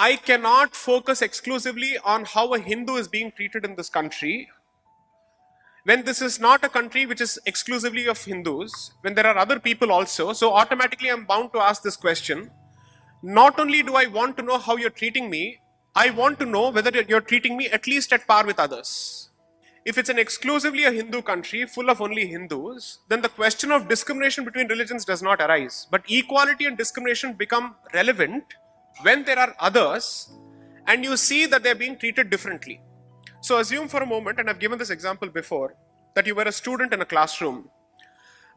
I cannot focus exclusively on how a Hindu is being treated in this country when this is not a country which is exclusively of Hindus, when there are other people also. So automatically I'm bound to ask this question. Not only do I want to know how you're treating me, I want to know whether you're treating me at least at par with others. If it's an exclusively a Hindu country full of only Hindus, then the question of discrimination between religions does not arise. But equality and discrimination become relevant when there are others and you see that they're being treated differently. So assume for a moment, and I've given this example before, that you were a student in a classroom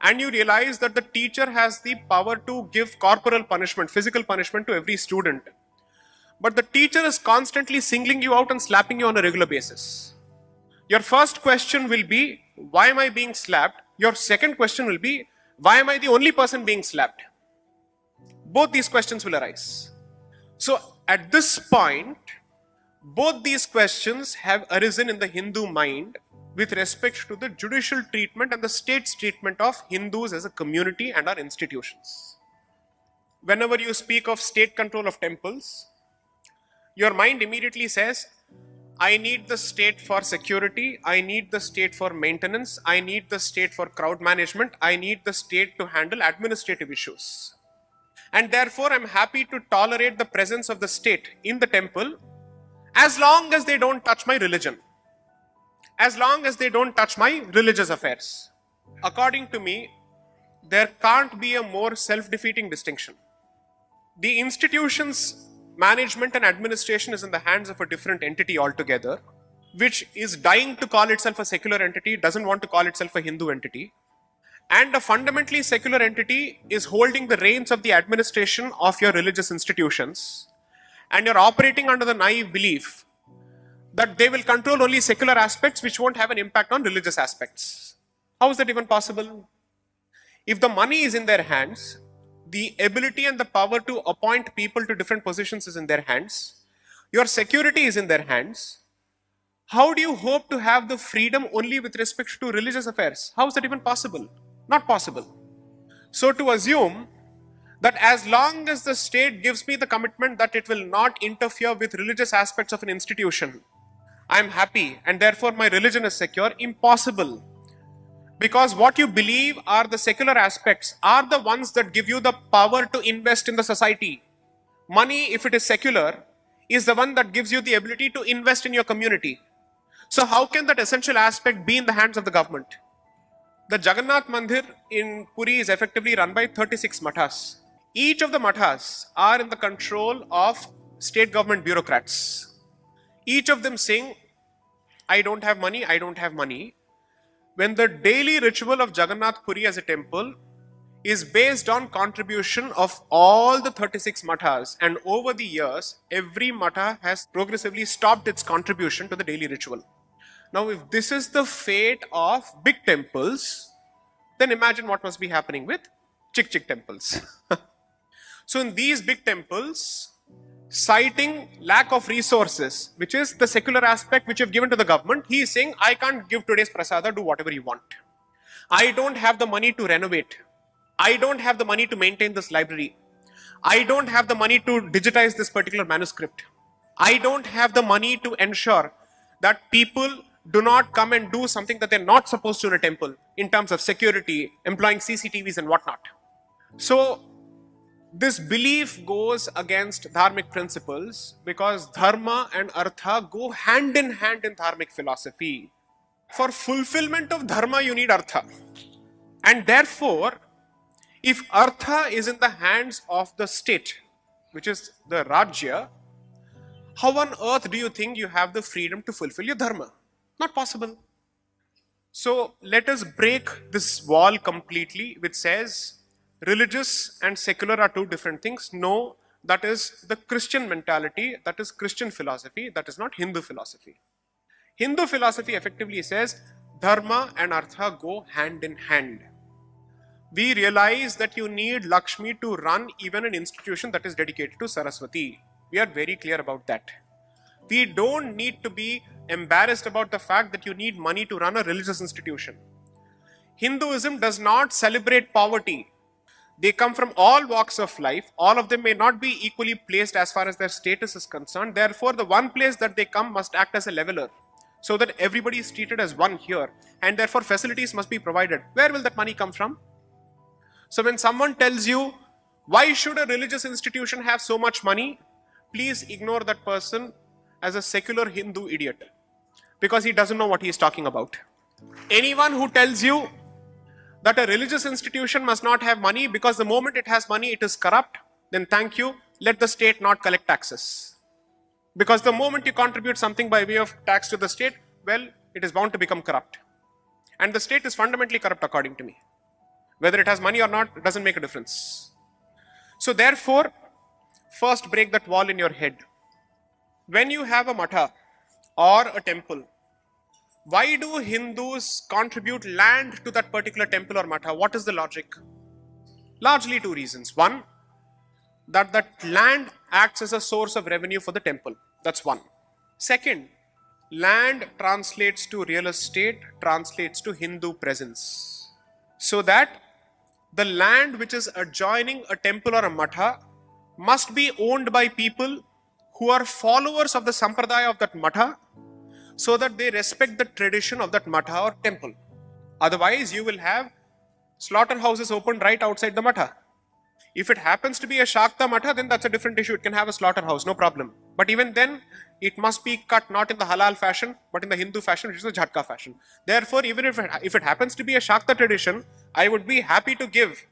and you realize that the teacher has the power to give corporal punishment, physical punishment to every student. But the teacher is constantly singling you out and slapping you on a regular basis. Your first question will be, why am I being slapped? Your second question will be, why am I the only person being slapped? Both these questions will arise. So at this point, both these questions have arisen in the Hindu mind with respect to the judicial treatment and the state's treatment of Hindus as a community and our institutions. Whenever you speak of state control of temples, your mind immediately says, I need the state for security, I need the state for maintenance, I need the state for crowd management, I need the state to handle administrative issues. And therefore, I'm happy to tolerate the presence of the state in the temple as long as they don't touch my religion, as long as they don't touch my religious affairs. According to me, there can't be a more self-defeating distinction. The institution's management and administration is in the hands of a different entity altogether, which is dying to call itself a secular entity, doesn't want to call itself a Hindu entity. And a fundamentally secular entity is holding the reins of the administration of your religious institutions. And you're operating under the naive belief that they will control only secular aspects which won't have an impact on religious aspects. How is that even possible? If the money is in their hands, the ability and the power to appoint people to different positions is in their hands, your security is in their hands, how do you hope to have the freedom only with respect to religious affairs? How is that even possible? Not possible. So to assume that as long as the state gives me the commitment that it will not interfere with religious aspects of an institution, I am happy and therefore my religion is secure, impossible. Because what you believe are the secular aspects are the ones that give you the power to invest in the society. Money, if it is secular, is the one that gives you the ability to invest in your community. So how can that essential aspect be in the hands of the government? The Jagannath Mandir in Puri is effectively run by 36 mathas. Each of the mathas are in the control of state government bureaucrats. Each of them saying, I don't have money, I don't have money. When the daily ritual of Jagannath Puri as a temple is based on contribution of all the 36 mathas, and over the years, every matha has progressively stopped its contribution to the daily ritual. Now, if this is the fate of big temples, then imagine what must be happening with chick temples. So in these big temples, citing lack of resources, which is the secular aspect which you've given to the government, he is saying, I can't give today's prasada, do whatever you want. I don't have the money to renovate. I don't have the money to maintain this library. I don't have the money to digitize this particular manuscript. I don't have the money to ensure that people do not come and do something that they're not supposed to in a temple in terms of security, employing CCTVs and whatnot. So this belief goes against dharmic principles because dharma and artha go hand in hand in dharmic philosophy. For fulfillment of dharma, you need artha. And therefore, if artha is in the hands of the state, which is the Rajya, how on earth do you think you have the freedom to fulfill your dharma? Not possible. So let us break this wall completely, which says religious and secular are two different things. No, that is the Christian mentality, that is Christian philosophy, that is not Hindu philosophy. Hindu philosophy effectively says dharma and artha go hand in hand. We realize that you need Lakshmi to run even an institution that is dedicated to Saraswati. We are very clear about that. We don't need to be embarrassed about the fact that you need money to run a religious institution. Hinduism does not celebrate poverty. They come from all walks of life. All of them may not be equally placed as far as their status is concerned. Therefore, the one place that they come must act as a leveler so that everybody is treated as one here. And therefore, facilities must be provided. Where will that money come from? So when someone tells you, why should a religious institution have so much money? Please ignore that person as a secular Hindu idiot, because he doesn't know what he is talking about. Anyone who tells you that a religious institution must not have money because the moment it has money, it is corrupt, then thank you, let the state not collect taxes. Because the moment you contribute something by way of tax to the state, well, it is bound to become corrupt. And the state is fundamentally corrupt according to me. Whether it has money or not, it doesn't make a difference. So therefore, first break that wall in your head. When you have a matha or a temple, why do Hindus contribute land to that particular temple or matha? What is the logic? Largely two reasons. One, that land acts as a source of revenue for the temple. That's one. Second, land translates to real estate, translates to Hindu presence. So that the land which is adjoining a temple or a matha must be owned by people who are followers of the sampradaya of that matha, so that they respect the tradition of that matha or temple. Otherwise, you will have slaughterhouses opened right outside the matha. If it happens to be a Shakta matha, then that's a different issue. It can have a slaughterhouse, no problem. But even then, it must be cut not in the halal fashion, but in the Hindu fashion, which is the Jhatka fashion. Therefore, even if it happens to be a Shakta tradition, I would be happy to give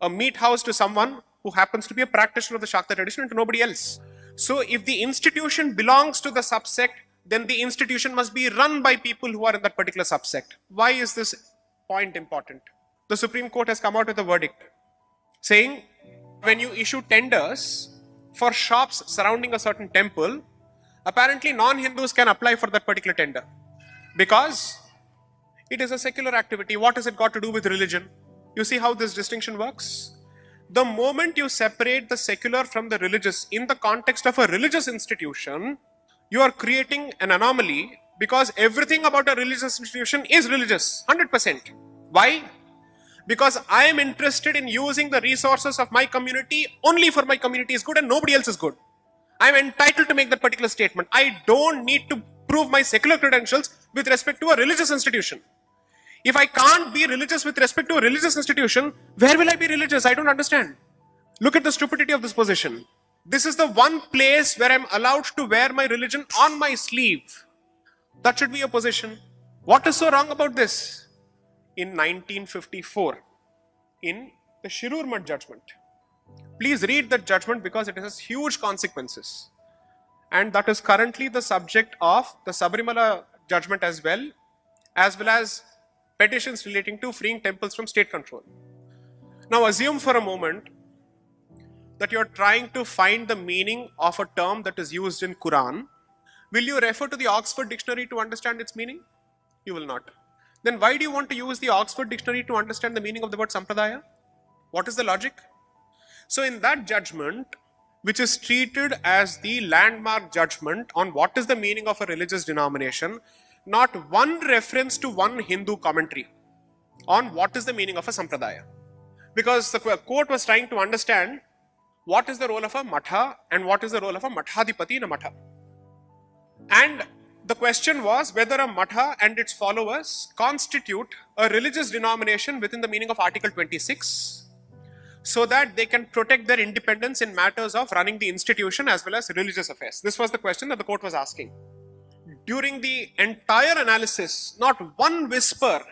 a meat house to someone who happens to be a practitioner of the Shakta tradition and to nobody else. So if the institution belongs to the subsect, then the institution must be run by people who are in that particular subsect. Why is this point important? The Supreme Court has come out with a verdict saying, when you issue tenders for shops surrounding a certain temple, apparently non-Hindus can apply for that particular tender because it is a secular activity. What has it got to do with religion? You see how this distinction works? The moment you separate the secular from the religious in the context of a religious institution, you are creating an anomaly, because everything about a religious institution is religious, 100%. Why? Because I am interested in using the resources of my community only for my community is good and nobody else is good. I am entitled to make that particular statement. I don't need to prove my secular credentials with respect to a religious institution. If I can't be religious with respect to a religious institution, where will I be religious? I don't understand. Look at the stupidity of this position. This is the one place where I'm allowed to wear my religion on my sleeve. That should be a position. What is so wrong about this? In 1954, in the Shirur Mutt judgment. Please read that judgment because it has huge consequences. And that is currently the subject of the Sabarimala judgment as well as petitions relating to freeing temples from state control. Now assume for a moment that you're trying to find the meaning of a term that is used in Quran. Will you refer to the Oxford Dictionary to understand its meaning? You will not. Then why do you want to use the Oxford Dictionary to understand the meaning of the word sampradaya? What is the logic? So in that judgment, which is treated as the landmark judgment on what is the meaning of a religious denomination, not one reference to one Hindu commentary on what is the meaning of a sampradaya. Because the court was trying to understand what is the role of a matha and what is the role of a mathadipati in a matha. And the question was whether a matha and its followers constitute a religious denomination within the meaning of Article 26, so that they can protect their independence in matters of running the institution as well as religious affairs. This was the question that the court was asking. During the entire analysis, not one whisper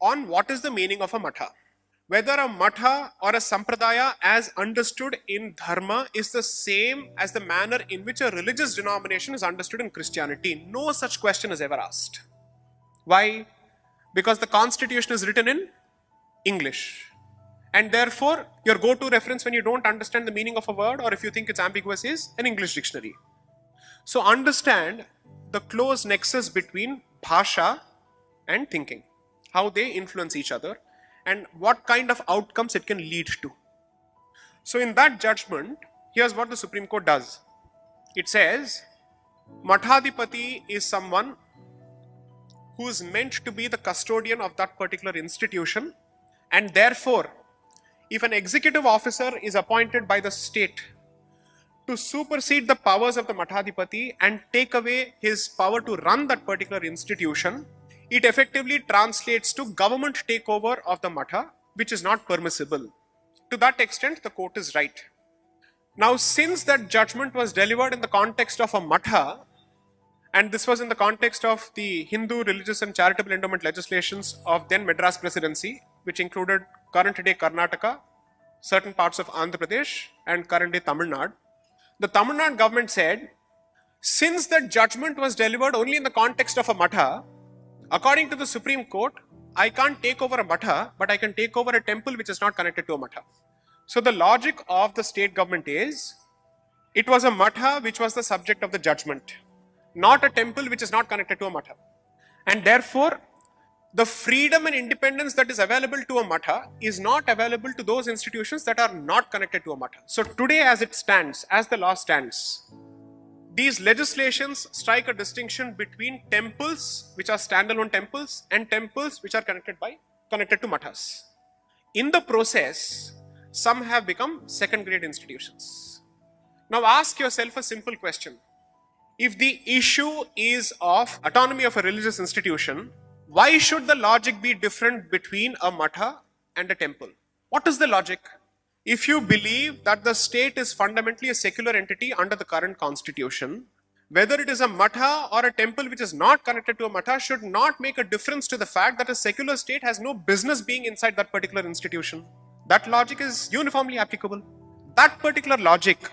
on what is the meaning of a matha. Whether a matha or a sampradaya as understood in dharma is the same as the manner in which a religious denomination is understood in Christianity. No such question is ever asked. Why? Because the constitution is written in English. And therefore, your go-to reference when you don't understand the meaning of a word or if you think it's ambiguous is an English dictionary. So understand the close nexus between bhasha and thinking, how they influence each other and what kind of outcomes it can lead to. So in that judgment, here's what the Supreme Court does. It says, Mathadipati is someone who is meant to be the custodian of that particular institution, and therefore, if an executive officer is appointed by the state to supersede the powers of the Mathadhipati and take away his power to run that particular institution, it effectively translates to government takeover of the Matha, which is not permissible. To that extent, the court is right. Now, since that judgment was delivered in the context of a Matha, and this was in the context of the Hindu religious and charitable endowment legislations of then Madras Presidency, which included current day Karnataka, certain parts of Andhra Pradesh, and current day Tamil Nadu, the Tamil Nadu government said, since the judgment was delivered only in the context of a Matha, according to the Supreme Court, I can't take over a Matha, but I can take over a temple which is not connected to a Matha. So the logic of the state government is, it was a Matha which was the subject of the judgment, not a temple which is not connected to a Matha. And therefore, the freedom and independence that is available to a Matha is not available to those institutions that are not connected to a Matha. So today as it stands, as the law stands, these legislations strike a distinction between temples which are standalone temples and temples which are connected to Mathas. In the process, some have become second grade institutions. Now ask yourself a simple question. If the issue is of autonomy of a religious institution, why should the logic be different between a Matha and a temple? What is the logic? If you believe that the state is fundamentally a secular entity under the current constitution, whether it is a Matha or a temple which is not connected to a Matha should not make a difference to the fact that a secular state has no business being inside that particular institution. That logic is uniformly applicable. That particular logic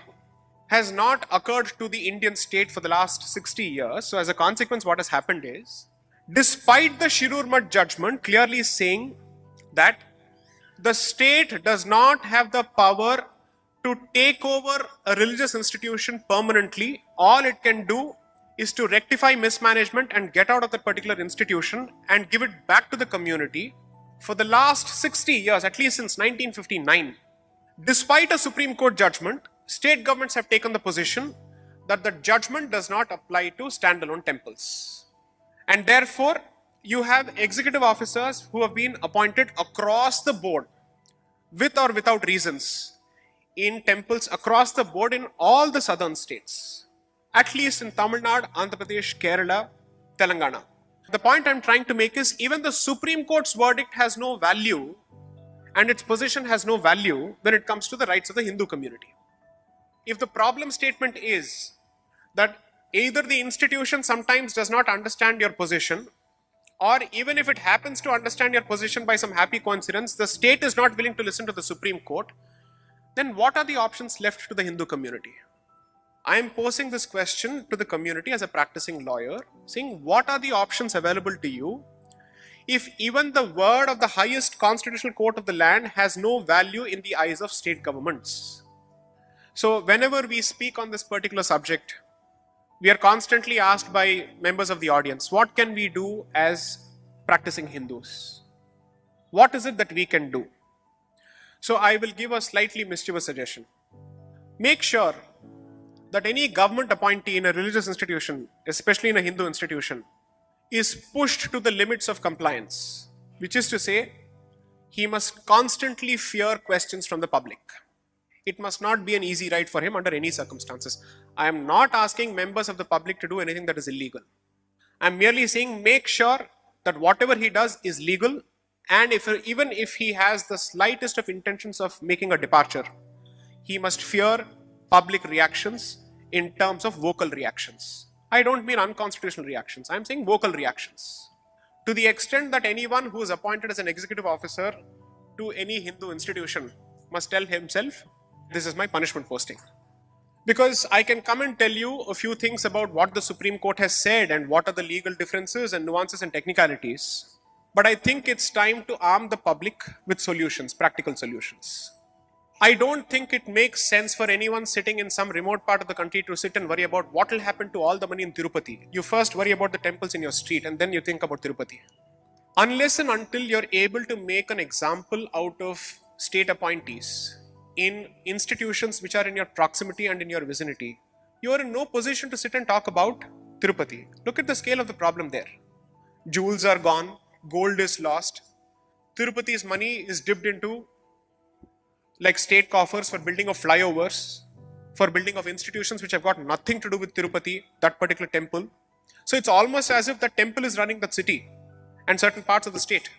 has not occurred to the Indian state for the last 60 years. So as a consequence, what has happened is, despite the Shirur Math judgment clearly saying that the state does not have the power to take over a religious institution permanently, all it can do is to rectify mismanagement and get out of that particular institution and give it back to the community. For the last 60 years, at least since 1959, despite a Supreme Court judgment, state governments have taken the position that the judgment does not apply to standalone temples. And therefore, you have executive officers who have been appointed across the board, with or without reasons, in temples across the board in all the southern states, at least in Tamil Nadu, Andhra Pradesh, Kerala, Telangana. The point I'm trying to make is, even the Supreme Court's verdict has no value, and its position has no value when it comes to the rights of the Hindu community. If the problem statement is that either the institution sometimes does not understand your position, or even if it happens to understand your position by some happy coincidence, the state is not willing to listen to the Supreme Court, then what are the options left to the Hindu community? I am posing this question to the community as a practicing lawyer, saying, what are the options available to you if even the word of the highest constitutional court of the land has no value in the eyes of state governments? So whenever we speak on this particular subject, we are constantly asked by members of the audience, what can we do as practicing Hindus? What is it that we can do? So I will give a slightly mischievous suggestion. Make sure that any government appointee in a religious institution, especially in a Hindu institution, is pushed to the limits of compliance, which is to say, he must constantly fear questions from the public. It must not be an easy ride for him under any circumstances. I am not asking members of the public to do anything that is illegal. I am merely saying, make sure that whatever he does is legal, and even if he has the slightest of intentions of making a departure, he must fear public reactions in terms of vocal reactions. I don't mean unconstitutional reactions. I am saying vocal reactions. To the extent that anyone who is appointed as an executive officer to any Hindu institution must tell himself, this is my punishment posting. Because I can come and tell you a few things about what the Supreme Court has said and what are the legal differences and nuances and technicalities. But I think it's time to arm the public with solutions, practical solutions. I don't think it makes sense for anyone sitting in some remote part of the country to sit and worry about what will happen to all the money in Tirupati. You first worry about the temples in your street and then you think about Tirupati. Unless and until you're able to make an example out of state appointees in institutions which are in your proximity and in your vicinity, you are in no position to sit and talk about Tirupati. Look at the scale of the problem there. Jewels are gone, gold is lost, Tirupati's money is dipped into like state coffers for building of flyovers, for building of institutions which have got nothing to do with Tirupati, that particular temple. So it's almost as if the temple is running that city and certain parts of the state.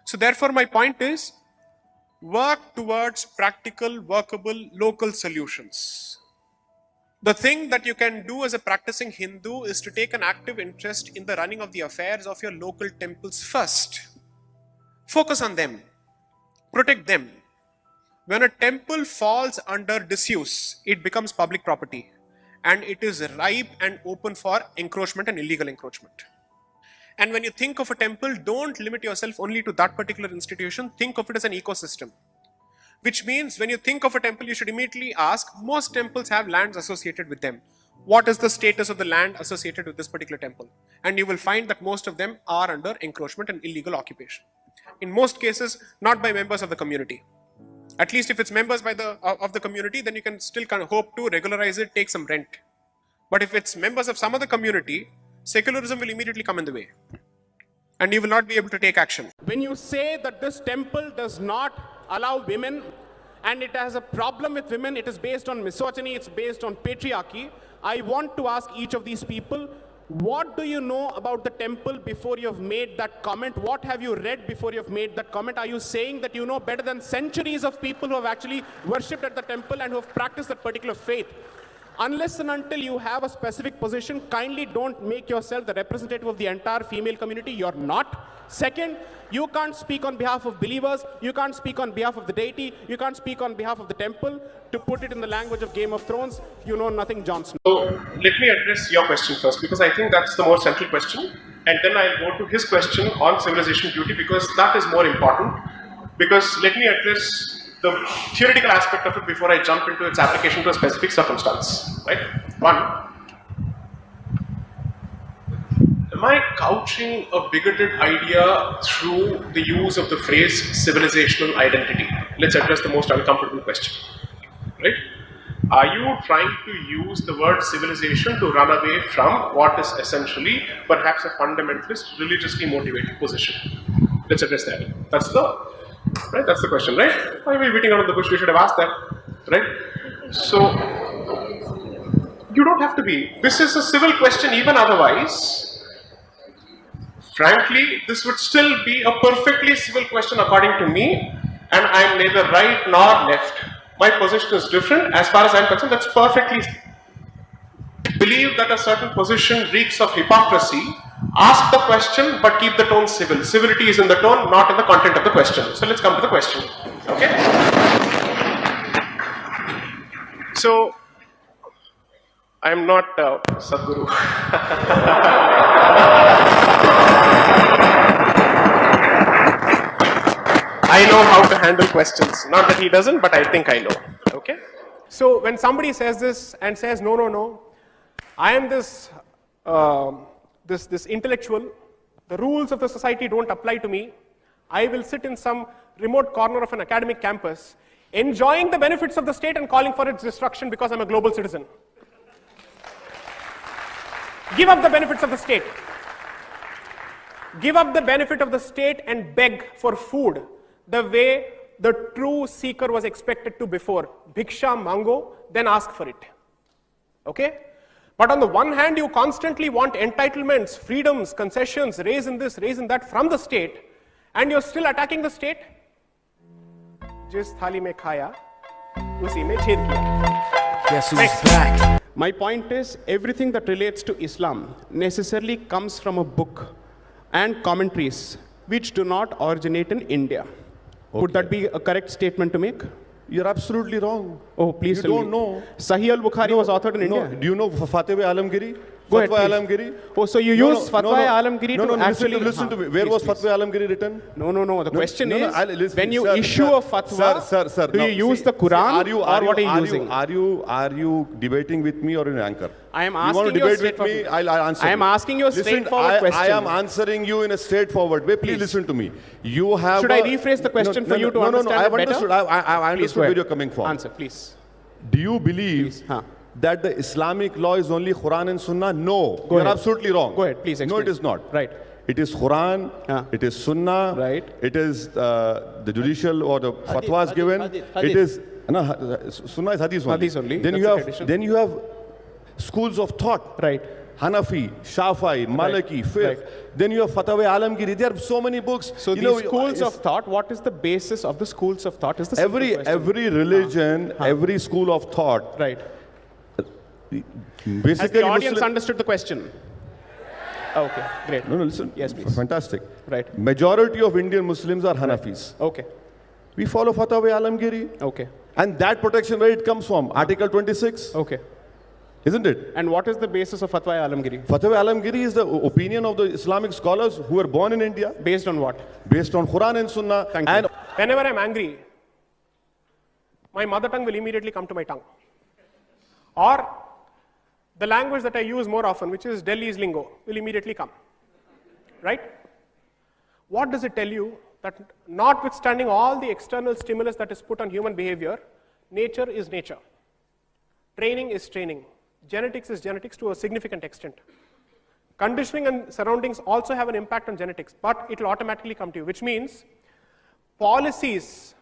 So therefore my point is, work towards practical, workable, local solutions. The thing that you can do as a practicing Hindu is to take an active interest in the running of the affairs of your local temples first. Focus on them. Protect them. When a temple falls under disuse, it becomes public property and it is ripe and open for encroachment and illegal encroachment. And when you think of a temple, don't limit yourself only to that particular institution. Think of it as an ecosystem. Which means when you think of a temple, you should immediately ask, most temples have lands associated with them. What is the status of the land associated with this particular temple? And you will find that most of them are under encroachment and illegal occupation. In most cases, not by members of the community. At least if it's members of the community, then you can still kind of hope to regularize it, take some rent. But if it's members of some other community, secularism will immediately come in the way. And you will not be able to take action. When you say that this temple does not allow women and it has a problem with women, it is based on misogyny, it's based on patriarchy, I want to ask each of these people, what do you know about the temple before you have made that comment? What have you read before you have made that comment? Are you saying that you know better than centuries of people who have actually worshipped at the temple and who have practiced that particular faith? Unless and until you have a specific position, kindly don't make yourself the representative of the entire female community. You're not. Second, you can't speak on behalf of believers, you can't speak on behalf of the deity, you can't speak on behalf of the temple. To put it in the language of Game of Thrones, you know nothing, Jon Snow. So let me address your question first, because I think that's the more central question. And then I'll go to his question on civilization duty, because that is more important. Because let me address the theoretical aspect of it before I jump into its application to a specific circumstance. Right? One, am I couching a bigoted idea through the use of the phrase civilizational identity? Let's address the most uncomfortable question. Right? Are you trying to use the word civilization to run away from what is essentially perhaps a fundamentalist, religiously motivated position? Let's address that. That's the question, right? Why are we beating around the bush? We should have asked that, right? So, you don't have to be. This is a civil question even otherwise. Frankly, this would still be a perfectly civil question according to me, and I'm neither right nor left. My position is different. As far as I'm concerned, that's perfectly. Believe that a certain position reeks of hypocrisy. Ask the question, but keep the tone civil. Civility is in the tone, not in the content of the question. So let's come to the question. Okay? So, I'm not Sadhguru. I know how to handle questions. Not that he doesn't, but I think I know. Okay? So, when somebody says this and says, no, I am this intellectual, the rules of the society don't apply to me, I will sit in some remote corner of an academic campus, enjoying the benefits of the state and calling for its destruction because I'm a global citizen. Give up the benefits of the state. Give up the benefit of the state and beg for food the way the true seeker was expected to before. Bhiksha mango, then ask for it. Okay? But on the one hand, you constantly want entitlements, freedoms, concessions, raise in this, raise in that from the state, and you're still attacking the state. Jis thali mein khaya, usi mein chhed kiya. Guess who's back? My point is, everything that relates to Islam necessarily comes from a book and commentaries which do not originate in India. Okay. Would that be a correct statement to make? You're absolutely wrong. Oh, please tell me. You don't know. Sahih al-Bukhari was authored in India. Do you know Fatwa Alamgiri? Go ahead, Fatwa Alamgiri? Oh, so you use Fatwa Alamgiri to actually... Listen to me. Where was Fatwa Alamgiri written? No. The question is, when you issue a fatwa, do you use the Quran or what are you using? Are you debating with me or an anchor? I am asking you. Want to debate with me? I'll answer. I am asking you a straightforward question. I am answering you in a straightforward way. Please listen to me. You have. Should I rephrase the question for you to understand it better? I understood where you're coming from. Answer, please. Do you believe that the Islamic law is only Quran and Sunnah? No. You're absolutely wrong. Go ahead, please explain. No, it is not. Right. It is Quran, it is Sunnah, Right. it is the judicial or the fatwas given. It is Sunnah is Hadith only. Hadith only. Then That's you a have tradition. schools of thought. Right. Hanafi, Shafi'i, Maliki, Fiqh. Right. Then you have Fatwa Alamgiri. There are so many books. So these schools of thought, what is the basis of the schools of thought? Is the simple question. every religion, every school of thought. Right. Basically, Has the audience Muslim- understood the question? Okay, great. No, listen. Yes, please. Fantastic. Right. Majority of Indian Muslims are Hanafis. Okay, We follow Fatwa Alamgiri. okay, And that protection, where it comes from? Article 26. okay. Isn't it? And what is the basis of Fatwa Alamgiri? Fatwa Alamgiri is the opinion of the Islamic scholars who were born in India, Based on what? based on Quran and Sunnah. Thank you. and Whenever I'm angry, my mother tongue will immediately come to my tongue. Or the language that I use more often, which is Delhi's lingo, will immediately come. Right? What does it tell you? That notwithstanding all the external stimulus that is put on human behavior, nature is nature. Training is training. Genetics is genetics to a significant extent. Conditioning and surroundings also have an impact on genetics, but it will automatically come to you, which means policies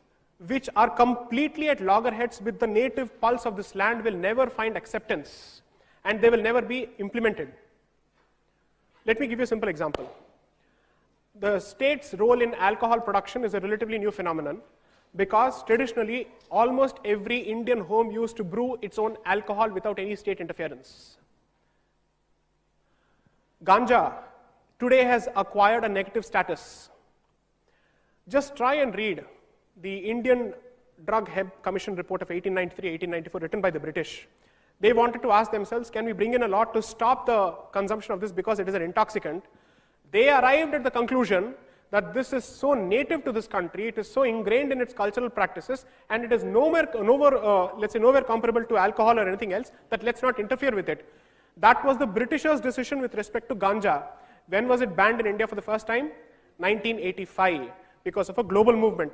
which are completely at loggerheads with the native pulse of this land will never find acceptance, and they will never be implemented. Let me give you a simple example. The state's role in alcohol production is a relatively new phenomenon because traditionally almost every Indian home used to brew its own alcohol without any state interference. Ganja today has acquired a negative status. Just try and read the Indian Drug Commission report of 1893-1894 written by the British. They wanted to ask themselves, can we bring in a law to stop the consumption of this because it is an intoxicant? They arrived at the conclusion that this is so native to this country, it is so ingrained in its cultural practices, and it is nowhere comparable to alcohol or anything else, that let's not interfere with it. That was the Britishers' decision with respect to ganja. When was it banned in India for the first time? 1985, because of a global movement.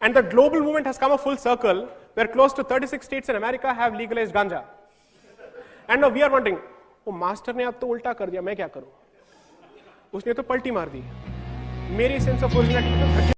And the global movement has come a full circle, where close to 36 states in America have legalized ganja. And now we are wondering, oh, master ने अब तो उल्टा कर दिया, मैं क्या करूं? उसने तो पलटी मार दी. मेरी सेंस ऑफ ओरिजिनलिटी